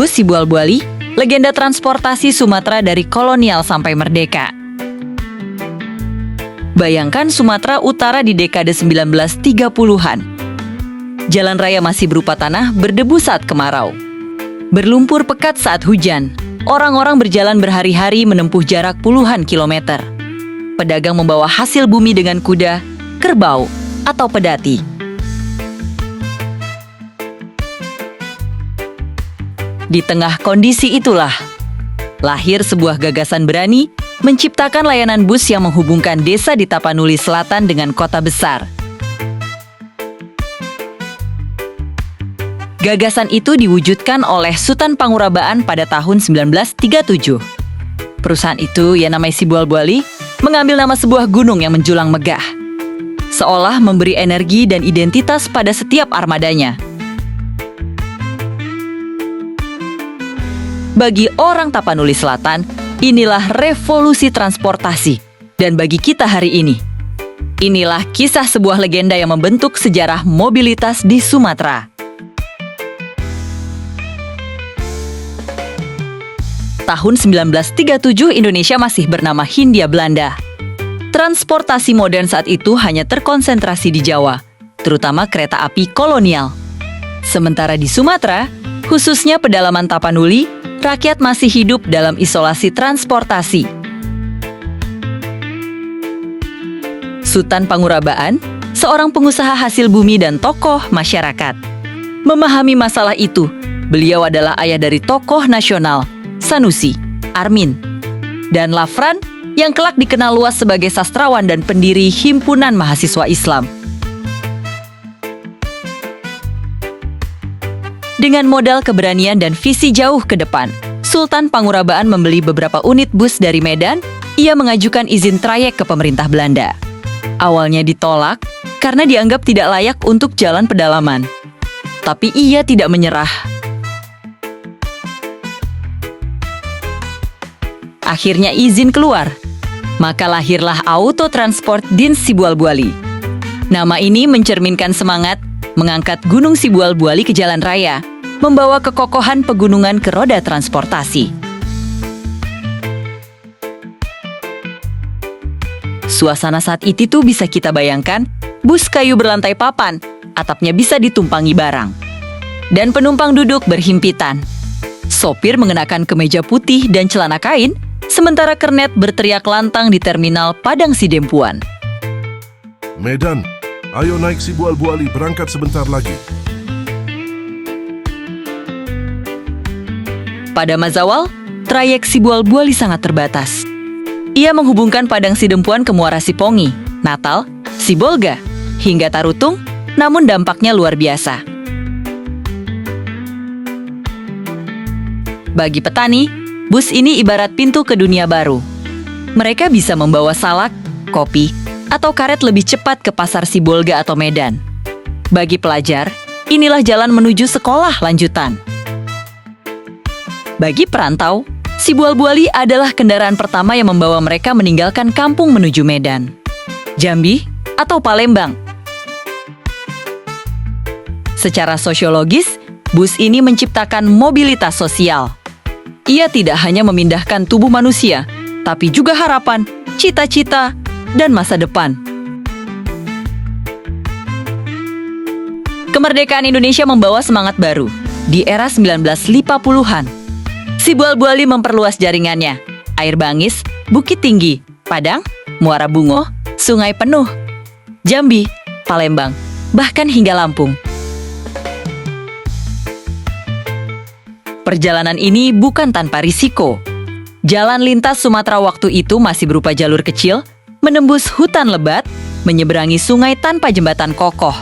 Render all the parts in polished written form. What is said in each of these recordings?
bus Sibual-Buali, legenda transportasi Sumatera dari kolonial sampai merdeka. Bayangkan Sumatera Utara di dekade 1930-an. Jalan raya masih berupa tanah berdebu saat kemarau. Berlumpur pekat saat hujan. Orang-orang berjalan berhari-hari menempuh jarak puluhan kilometer. Pedagang membawa hasil bumi dengan kuda, kerbau, atau pedati. Di tengah kondisi itulah, lahir sebuah gagasan berani menciptakan layanan bus yang menghubungkan desa di Tapanuli Selatan dengan kota besar. Gagasan itu diwujudkan oleh Sutan Pangurabaan pada tahun 1937. Perusahaan itu, yang namanya Sibual-Buali, mengambil nama sebuah gunung yang menjulang megah, seolah memberi energi dan identitas pada setiap armadanya. Bagi orang Tapanuli Selatan, inilah revolusi transportasi. Dan bagi kita hari ini, inilah kisah sebuah legenda yang membentuk sejarah mobilitas di Sumatera. Tahun 1937, Indonesia masih bernama Hindia Belanda. Transportasi modern saat itu hanya terkonsentrasi di Jawa, terutama kereta api kolonial. Sementara di Sumatera, khususnya pedalaman Tapanuli, rakyat masih hidup dalam isolasi transportasi. Sutan Pangurabaan, seorang pengusaha hasil bumi dan tokoh masyarakat. Memahami masalah itu, beliau adalah ayah dari tokoh nasional, Sanusi, Armin, dan Lafran, yang kelak dikenal luas sebagai sastrawan dan pendiri Himpunan Mahasiswa Islam. Dengan modal keberanian dan visi jauh ke depan, Sultan Pangurabaan membeli beberapa unit bus dari Medan. Ia mengajukan izin trayek ke pemerintah Belanda. Awalnya ditolak karena dianggap tidak layak untuk jalan pedalaman. Tapi ia tidak menyerah. Akhirnya izin keluar. Maka lahirlah Auto Transport Dins Sibual-Buali. Nama ini mencerminkan semangat mengangkat Gunung Sibual-Buali ke jalan raya, membawa kekokohan pegunungan ke roda transportasi. Suasana saat itu tuh bisa kita bayangkan, bus kayu berlantai papan, atapnya bisa ditumpangi barang. Dan penumpang duduk berhimpitan. Sopir mengenakan kemeja putih dan celana kain, sementara kernet berteriak lantang di terminal Padang Sidempuan. Medan, ayo naik Sibual-Buali, berangkat sebentar lagi. Pada Mazawal, trayek Sibual-Buali sangat terbatas. Ia menghubungkan Padang Sidempuan ke Muara Sipongi, Natal, Sibolga, hingga Tarutung, namun dampaknya luar biasa. Bagi petani, bus ini ibarat pintu ke dunia baru. Mereka bisa membawa salak, kopi, atau karet lebih cepat ke pasar Sibolga atau Medan. Bagi pelajar, inilah jalan menuju sekolah lanjutan. Bagi perantau, Sibual-Buali adalah kendaraan pertama yang membawa mereka meninggalkan kampung menuju Medan, Jambi, atau Palembang. Secara sosiologis, bus ini menciptakan mobilitas sosial. Ia tidak hanya memindahkan tubuh manusia, tapi juga harapan, cita-cita, dan masa depan. Kemerdekaan Indonesia membawa semangat baru. Di era 1950-an, Sibual-Buali memperluas jaringannya. Air Bangis, Bukit Tinggi, Padang, Muara Bungo, Sungai Penuh, Jambi, Palembang, bahkan hingga Lampung. Perjalanan ini bukan tanpa risiko. Jalan lintas Sumatera waktu itu masih berupa jalur kecil, menembus hutan lebat, menyeberangi sungai tanpa jembatan kokoh.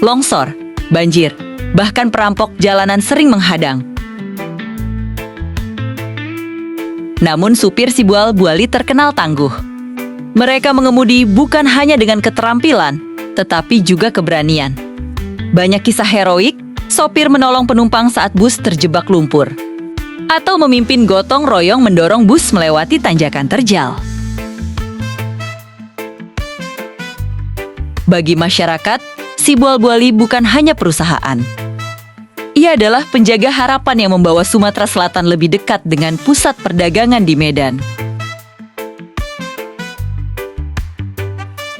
Longsor, banjir, bahkan perampok jalanan sering menghadang. Namun supir Sibual-Buali terkenal tangguh. Mereka mengemudi bukan hanya dengan keterampilan, tetapi juga keberanian. Banyak kisah heroik, sopir menolong penumpang saat bus terjebak lumpur, atau memimpin gotong royong mendorong bus melewati tanjakan terjal. Bagi masyarakat, Sibual-Buali bukan hanya perusahaan. Ia adalah penjaga harapan yang membawa Sumatera Selatan lebih dekat dengan pusat perdagangan di Medan.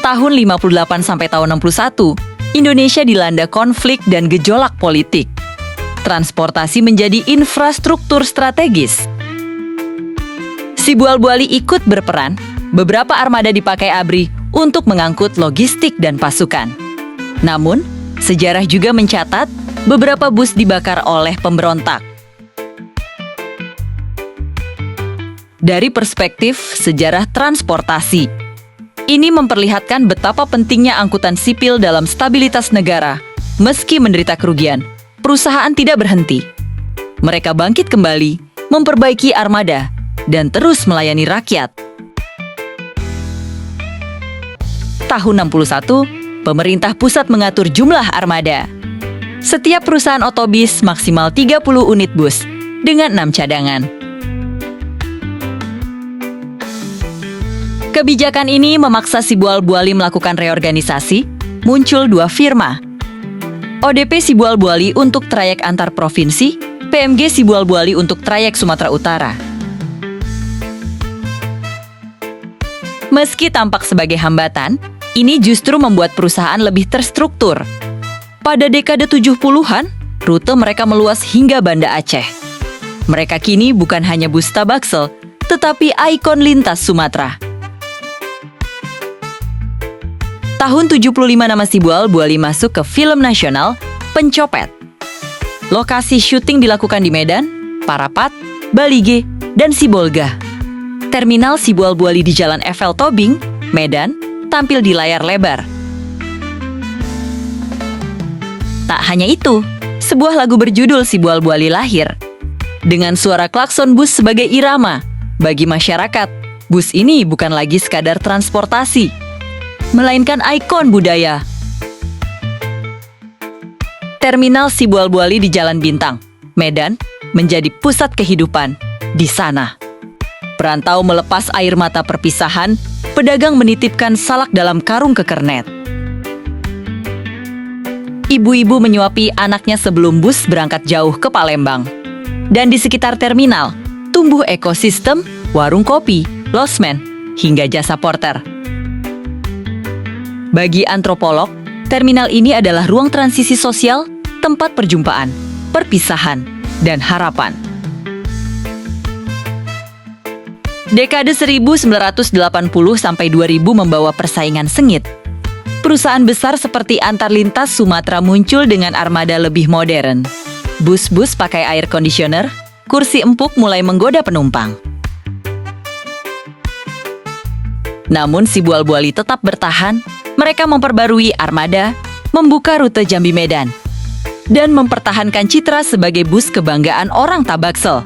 Tahun 58 sampai tahun 61, Indonesia dilanda konflik dan gejolak politik. Transportasi menjadi infrastruktur strategis. Sibual Buali ikut berperan, beberapa armada dipakai ABRI untuk mengangkut logistik dan pasukan. Namun, sejarah juga mencatat beberapa bus dibakar oleh pemberontak. Dari perspektif sejarah transportasi, ini memperlihatkan betapa pentingnya angkutan sipil dalam stabilitas negara. Meski menderita kerugian, perusahaan tidak berhenti. Mereka bangkit kembali, memperbaiki armada, dan terus melayani rakyat. Tahun 61, pemerintah pusat mengatur jumlah armada. Setiap perusahaan otobis maksimal 30 unit bus dengan 6 cadangan. Kebijakan ini memaksa Sibual Buali melakukan reorganisasi, muncul dua firma. ODP Sibual Buali untuk trayek antar provinsi, PMG Sibual Buali untuk trayek Sumatera Utara. Meski tampak sebagai hambatan, ini justru membuat perusahaan lebih terstruktur. Pada dekade 70-an, rute mereka meluas hingga Banda Aceh. Mereka kini bukan hanya bus Tabaksel, tetapi ikon lintas Sumatera. Tahun 75 nama Sibual Buali masuk ke film nasional Pencopet. Lokasi syuting dilakukan di Medan, Parapat, Balige, dan Sibolga. Terminal Sibual Buali di Jalan FL Tobing, Medan, tampil di layar lebar. Tak hanya itu, sebuah lagu berjudul Sibual Buali lahir. Dengan suara klakson bus sebagai irama, bagi masyarakat, bus ini bukan lagi sekadar transportasi, melainkan ikon budaya. Terminal Sibual Buali di Jalan Bintang, Medan, menjadi pusat kehidupan di sana. Perantau melepas air mata perpisahan, pedagang menitipkan salak dalam karung kekernet. Ibu-ibu menyuapi anaknya sebelum bus berangkat jauh ke Palembang. Dan di sekitar terminal, tumbuh ekosistem, warung kopi, losmen, hingga jasa porter. Bagi antropolog, terminal ini adalah ruang transisi sosial, tempat perjumpaan, perpisahan, dan harapan. Dekade 1980 sampai 2000 membawa persaingan sengit. Perusahaan besar seperti Antarlintas Sumatera muncul dengan armada lebih modern. Bus-bus pakai air conditioner, kursi empuk mulai menggoda penumpang. Namun Sibual Buali tetap bertahan. Mereka memperbarui armada, membuka rute Jambi Medan, dan mempertahankan citra sebagai bus kebanggaan orang Tabaksel.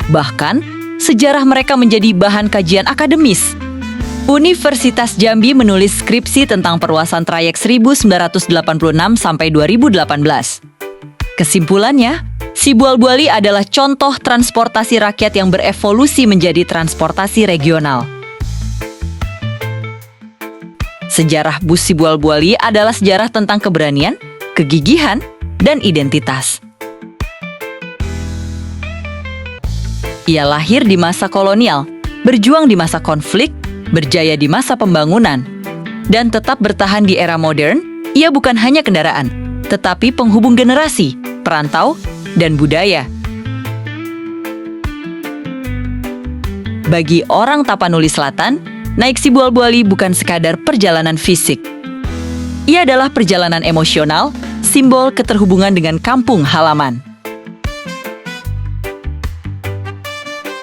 Bahkan, sejarah mereka menjadi bahan kajian akademis. Universitas Jambi menulis skripsi tentang perluasan trayek 1986 sampai 2018. Kesimpulannya, Sibual Buali adalah contoh transportasi rakyat yang berevolusi menjadi transportasi regional. Sejarah bus Sibual Buali adalah sejarah tentang keberanian, kegigihan, dan identitas. Ia lahir di masa kolonial, berjuang di masa konflik, berjaya di masa pembangunan, dan tetap bertahan di era modern. Ia bukan hanya kendaraan, tetapi penghubung generasi, perantau, dan budaya. Bagi orang Tapanuli Selatan, naik Sibual Buali bukan sekadar perjalanan fisik. Ia adalah perjalanan emosional, simbol keterhubungan dengan kampung halaman.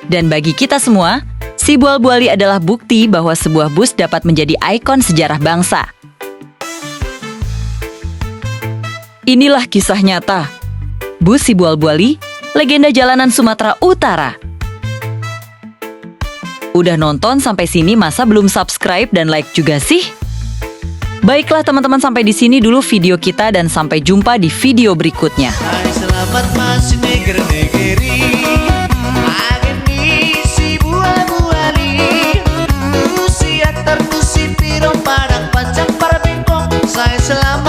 Dan bagi kita semua, Sibual Buali adalah bukti bahwa sebuah bus dapat menjadi ikon sejarah bangsa. Inilah kisah nyata. Bus Sibual Buali, legenda jalanan Sumatera Utara. Udah nonton sampai sini masa belum subscribe dan like juga sih? Baiklah teman-teman, sampai di sini dulu video kita dan sampai jumpa di video berikutnya. Hai, selamat masih negeri-negeri. Ageni Sibual Buali. Usia tertusi piro padang panjang para bengkok. Saya selamat